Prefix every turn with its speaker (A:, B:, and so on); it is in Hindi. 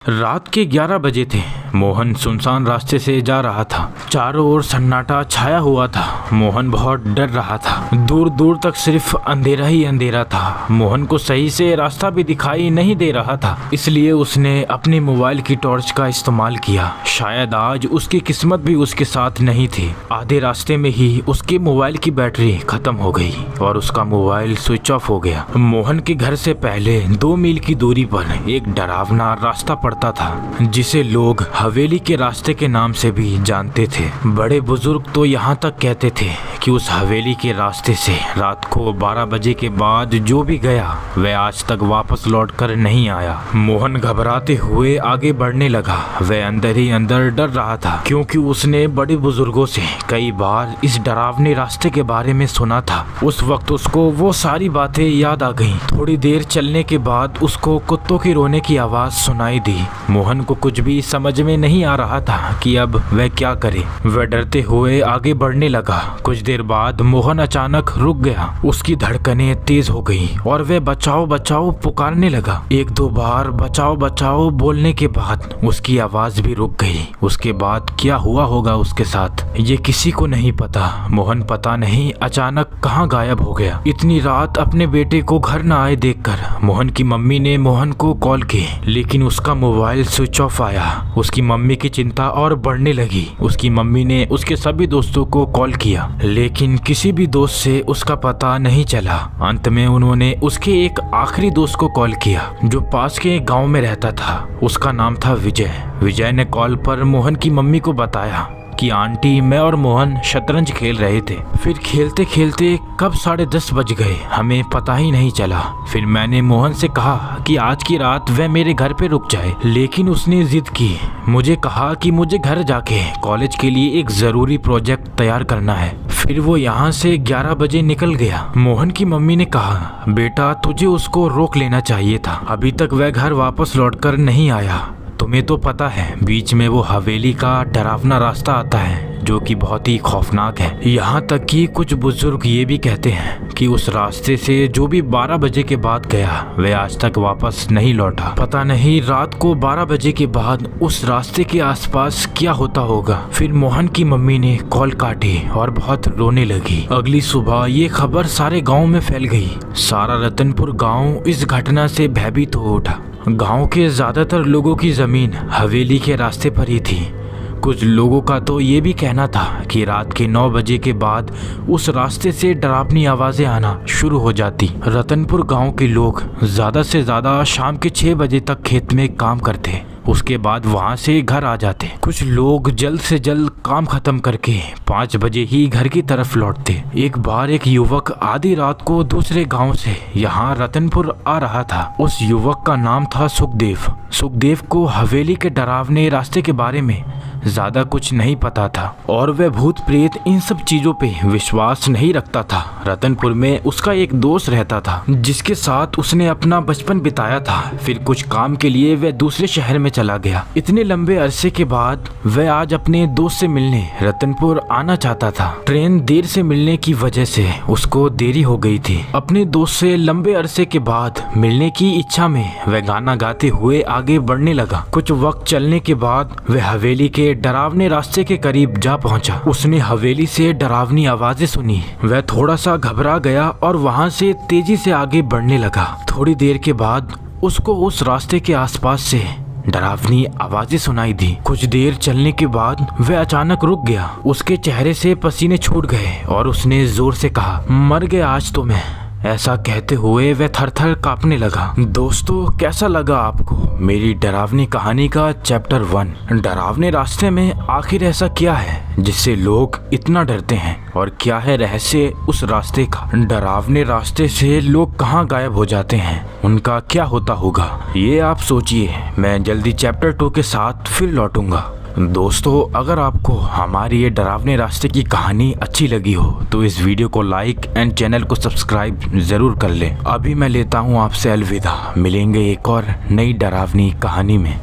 A: रात के 11 बजे थे। मोहन सुनसान रास्ते से जा रहा था। चारों ओर सन्नाटा छाया हुआ था। मोहन बहुत डर रहा था। दूर दूर तक सिर्फ अंधेरा ही अंधेरा था। मोहन को सही से रास्ता भी दिखाई नहीं दे रहा था, इसलिए उसने अपने मोबाइल की टॉर्च का इस्तेमाल किया। शायद आज उसकी किस्मत भी उसके साथ नहीं थी। आधे रास्ते में ही उसके मोबाइल की बैटरी खत्म हो गई और उसका मोबाइल स्विच ऑफ हो गया। मोहन के घर से पहले 2 मील की दूरी पर एक डरावना रास्ता पड़ता था, जिसे लोग हवेली के रास्ते के नाम से भी जानते थे। बड़े बुजुर्ग तो यहाँ तक कहते थे कि उस हवेली के रास्ते से रात को 12 बजे के बाद जो भी गया वह आज तक वापस लौटकर नहीं आया। मोहन घबराते हुए आगे बढ़ने लगा। वह अंदर ही अंदर डर रहा था, क्योंकि उसने बड़े बुजुर्गों से कई बार इस डरावने रास्ते के बारे में सुना था। उस वक्त उसको वो सारी बातें याद आ गईं। थोड़ी देर चलने के बाद उसको कुत्तों के रोने की आवाज सुनाई दी। मोहन को कुछ भी समझ में नहीं आ रहा था कि अब वह क्या करे। वह डरते हुए आगे बढ़ने लगा। कुछ देर बाद मोहन अचानक रुक गया। उसकी धड़कनें तेज हो गई और वह बचाओ बचाओ पुकारने लगा। 1-2 बार बचाओ बचाओ बोलने के बाद उसकी आवाज भी रुक गई। उसके बाद क्या हुआ होगा उसके साथ, ये किसी को नहीं पता। मोहन पता नहीं अचानक कहाँ गायब हो गया। इतनी रात अपने बेटे को घर न आए देखकर मोहन की मम्मी ने मोहन को कॉल की, लेकिन उसका मोबाइल स्विच ऑफ आया। उसकी मम्मी की चिंता और बढ़ने लगी। उसकी मम्मी ने उसके सभी दोस्तों को कॉल किया, लेकिन किसी भी दोस्त से उसका पता नहीं चला। अंत में उन्होंने उसके एक आखिरी दोस्त को कॉल किया, जो पास के एक गांव में रहता था। उसका नाम था विजय। विजय ने कॉल पर मोहन की मम्मी को बताया कि आंटी, मैं और मोहन शतरंज खेल रहे थे। फिर खेलते खेलते कब 10:30 बज गए, हमें पता ही नहीं चला। फिर मैंने मोहन से कहा कि आज की रात वह मेरे घर पे रुक जाए, लेकिन उसने जिद की। मुझे कहा कि मुझे घर जाके कॉलेज के लिए एक जरूरी प्रोजेक्ट तैयार करना है। फिर वो यहाँ से 11 बजे निकल गया। मोहन की मम्मी ने कहा, बेटा तुझे उसको रोक लेना चाहिए था, अभी तक वह घर वापस लौटकर नहीं आया। तुम्हें तो पता है बीच में वो हवेली का डरावना रास्ता आता है, जो कि बहुत ही खौफनाक है। यहाँ तक कि कुछ बुजुर्ग ये भी कहते हैं कि उस रास्ते से जो भी 12 बजे के बाद गया वह आज तक वापस नहीं लौटा। पता नहीं रात को 12 बजे के बाद उस रास्ते के आसपास क्या होता होगा। फिर मोहन की मम्मी ने कॉल काटी और बहुत रोने लगी। अगली सुबह ये खबर सारे गाँव में फैल गई। सारा रतनपुर गाँव इस घटना से भयभीत हो उठा। गांव के ज्यादातर लोगों की जमीन हवेली के रास्ते पर ही थी। कुछ लोगों का तो ये भी कहना था कि रात के 9 बजे के बाद उस रास्ते से डरावनी आवाजें आना शुरू हो जाती। रतनपुर गांव के लोग ज्यादा से ज्यादा शाम के 6 बजे तक खेत में काम करते, उसके बाद वहां से घर आ जाते। कुछ लोग जल्द से जल्द काम खत्म करके 5 बजे ही घर की तरफ लौटते। एक बार एक युवक आधी रात को दूसरे गांव से यहाँ रतनपुर आ रहा था। उस युवक का नाम था सुखदेव। सुखदेव को हवेली के डरावने रास्ते के बारे में ज्यादा कुछ नहीं पता था और वह भूत प्रेत इन सब चीजों पे विश्वास नहीं रखता था। रतनपुर में उसका एक दोस्त रहता था, जिसके साथ उसने अपना बचपन बिताया था। फिर कुछ काम के लिए वह दूसरे शहर में चला गया। इतने लंबे अरसे के बाद वह आज अपने दोस्त से मिलने रतनपुर आना चाहता था। ट्रेन देर से मिलने की वजह से उसको देरी हो गई थी। अपने दोस्त से लंबे अरसे के बाद मिलने की इच्छा में वह गाना गाते हुए आगे बढ़ने लगा। कुछ वक्त चलने के बाद वह हवेली के डरावने रास्ते के करीब जा पहुंचा। उसने हवेली से डरावनी आवाजें सुनी। वह थोड़ा सा घबरा गया और वहां से तेजी से आगे बढ़ने लगा। थोड़ी देर के बाद उसको उस रास्ते के आसपास से डरावनी आवाजें सुनाई दी। कुछ देर चलने के बाद वह अचानक रुक गया। उसके चेहरे से पसीने छूट गए और उसने जोर से कहा, मर गया आज तो मैं। ऐसा कहते हुए वह थर-थर कांपने लगा। दोस्तों, कैसा लगा आपको मेरी डरावनी कहानी का चैप्टर 1? डरावने रास्ते में आखिर ऐसा क्या है जिससे लोग इतना डरते हैं, और क्या है रहस्य उस रास्ते का? डरावने रास्ते से लोग कहाँ गायब हो जाते हैं, उनका क्या होता होगा, ये आप सोचिए। मैं जल्दी चैप्टर 2 के साथ फिर लौटूंगा। दोस्तों, अगर आपको हमारी ये डरावने रास्ते की कहानी अच्छी लगी हो तो इस वीडियो को लाइक एंड चैनल को सब्सक्राइब जरूर कर लें। अभी मैं लेता हूँ आपसे अलविदा। मिलेंगे एक और नई डरावनी कहानी में।